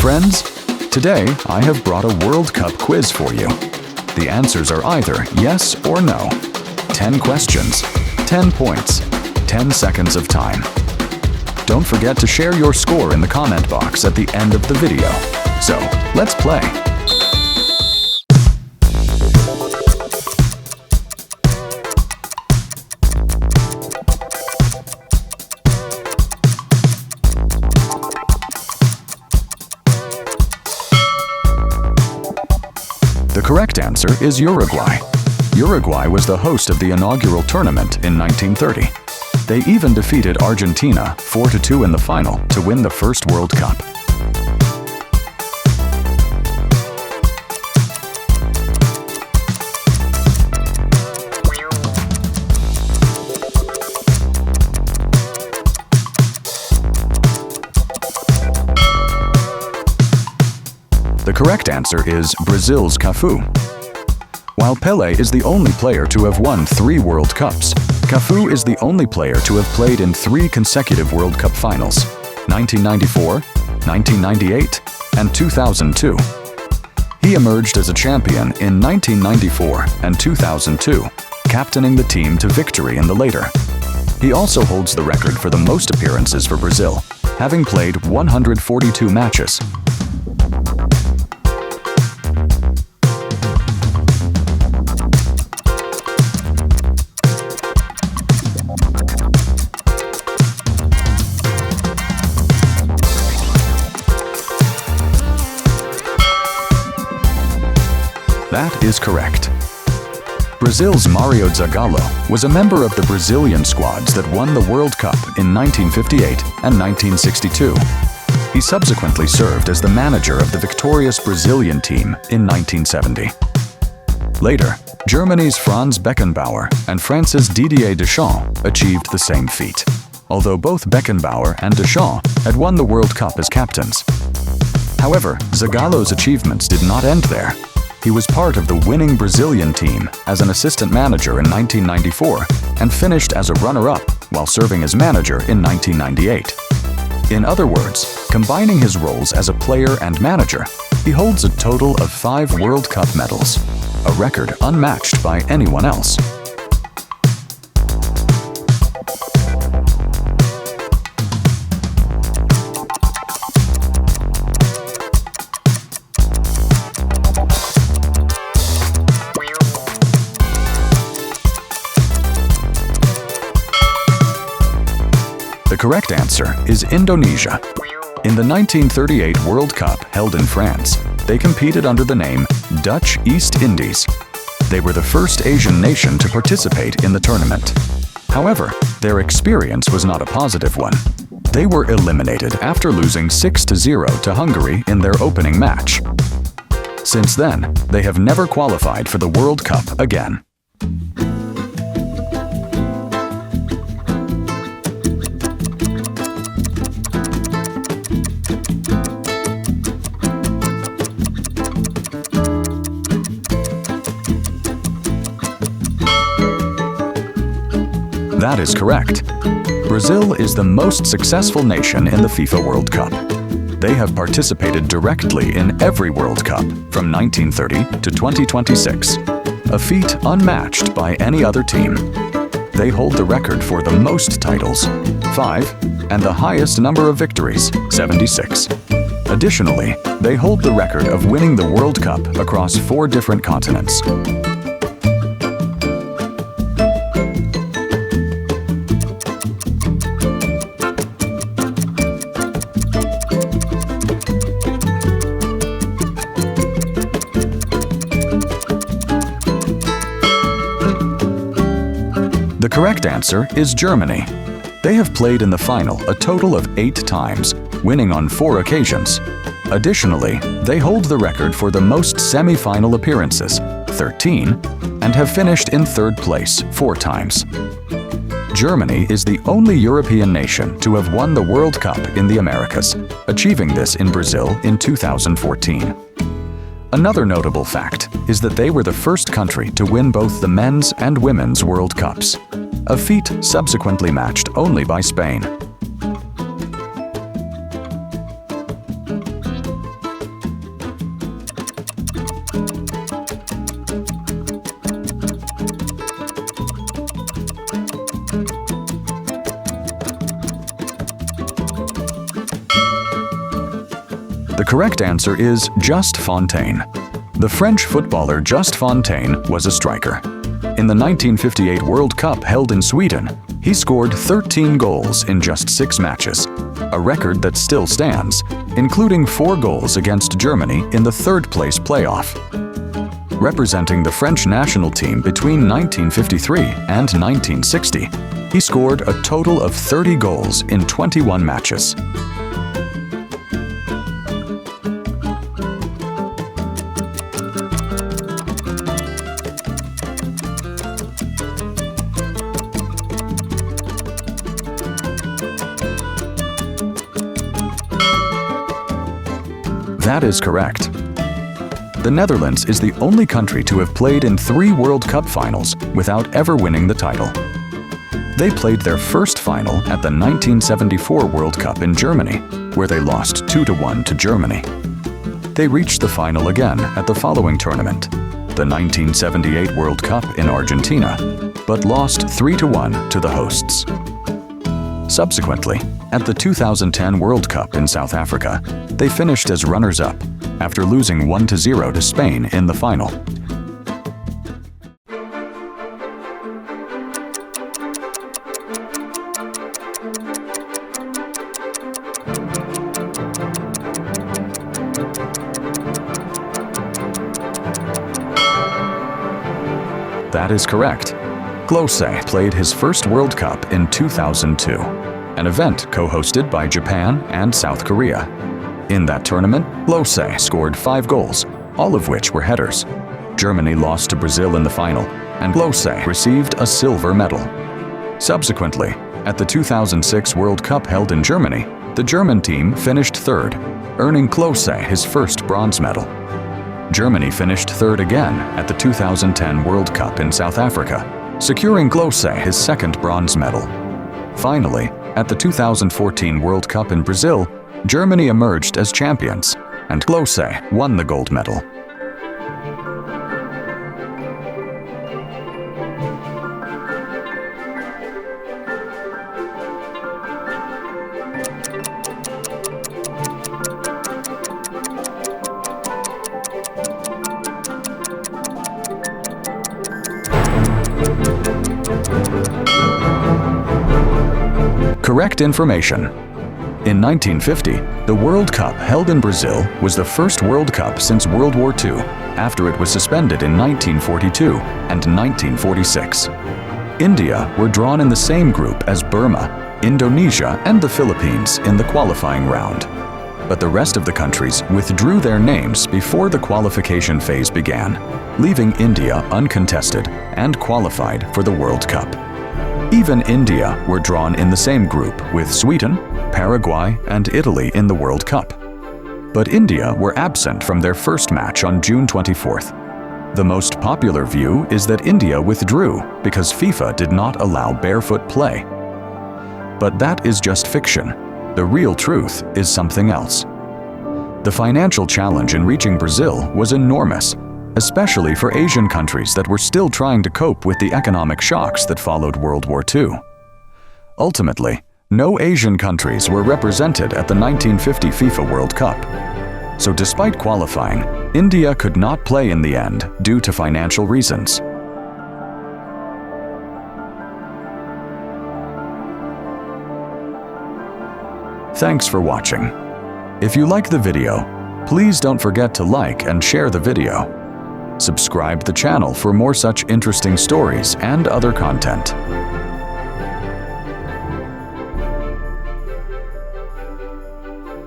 Friends, today I have brought a World Cup quiz for you. The answers are either yes or no. 10 questions, 10 points, 10 seconds of time. Don't forget to share your score in the comment box at the end of the video. So, let's play. The correct answer is Uruguay. Uruguay was the host of the inaugural tournament in 1930. They even defeated Argentina 4-2 in the final to win the first World Cup. The correct answer is Brazil's Cafu. While Pelé is the only player to have won 3 World Cups, Cafu is the only player to have played in 3 consecutive World Cup finals: 1994, 1998, and 2002. He emerged as a champion in 1994 and 2002, captaining the team to victory in the later. He also holds the record for the most appearances for Brazil, having played 142 matches. That is correct. Brazil's Mario Zagallo was a member of the Brazilian squads that won the World Cup in 1958 and 1962. He subsequently served as the manager of the victorious Brazilian team in 1970. Later, Germany's Franz Beckenbauer and France's Didier Deschamps achieved the same feat, although both Beckenbauer and Deschamps had won the World Cup as captains. However, Zagallo's achievements did not end there. He was part of the winning Brazilian team as an assistant manager in 1994 and finished as a runner-up while serving as manager in 1998. In other words, combining his roles as a player and manager, he holds a total of 5 World Cup medals, a record unmatched by anyone else. The correct answer is Indonesia. In the 1938 World Cup held in France, they competed under the name Dutch East Indies. They were the first Asian nation to participate in the tournament. However, their experience was not a positive one. They were eliminated after losing 6-0 to Hungary in their opening match. Since then, they have never qualified for the World Cup again. That is correct. Brazil is the most successful nation in the FIFA World Cup. They have participated directly in every World Cup from 1930 to 2026, a feat unmatched by any other team. They hold the record for the most titles, 5, and the highest number of victories, 76. Additionally, they hold the record of winning the World Cup across 4 different continents. The correct answer is Germany. They have played in the final a total of 8 times, winning on 4 occasions. Additionally, they hold the record for the most semi-final appearances, 13, and have finished in 3rd place 4 times. Germany is the only European nation to have won the World Cup in the Americas, achieving this in Brazil in 2014. Another notable fact is that they were the first country to win both the men's and women's World Cups, a feat subsequently matched only by Spain. The correct answer is Just Fontaine. The French footballer Just Fontaine was a striker. In the 1958 World Cup held in Sweden, he scored 13 goals in just 6 matches, a record that still stands, including 4 goals against Germany in the third-place playoff. Representing the French national team between 1953 and 1960, he scored a total of 30 goals in 21 matches. That is correct. The Netherlands is the only country to have played in 3 World Cup finals without ever winning the title. They played their first final at the 1974 World Cup in Germany, where they lost 2-1 to Germany. They reached the final again at the following tournament, the 1978 World Cup in Argentina, but lost 3-1 to the hosts. Subsequently, at the 2010 World Cup in South Africa, they finished as runners-up after losing 1-0 to Spain in the final. That is correct. Klose played his first World Cup in 2002, an event co-hosted by Japan and South Korea. In that tournament, Klose scored 5 goals, all of which were headers. Germany lost to Brazil in the final, and Klose received a silver medal. Subsequently, at the 2006 World Cup held in Germany, the German team finished third, earning Klose his first bronze medal. Germany finished third again at the 2010 World Cup in South Africa, securing Klose his second bronze medal. Finally, at the 2014 World Cup in Brazil, Germany emerged as champions, and Klose won the gold medal. Correct information. In 1950, the World Cup held in Brazil was the first World Cup since World War II, after it was suspended in 1942 and 1946. India were drawn in the same group as Burma, Indonesia, and the Philippines in the qualifying round. But the rest of the countries withdrew their names before the qualification phase began, leaving India uncontested and qualified for the World Cup. Even India were drawn in the same group with Sweden, Paraguay, and Italy in the World Cup. But India were absent from their first match on June 24th. The most popular view is that India withdrew because FIFA did not allow barefoot play. But that is just fiction. The real truth is something else. The financial challenge in reaching Brazil was enormous, especially for Asian countries that were still trying to cope with the economic shocks that followed World War II. Ultimately, no Asian countries were represented at the 1950 FIFA World Cup. So despite qualifying, India could not play in the end due to financial reasons. Thanks for watching. If you like the video, please don't forget to like and share the video. Subscribe to the channel for more such interesting stories and other content.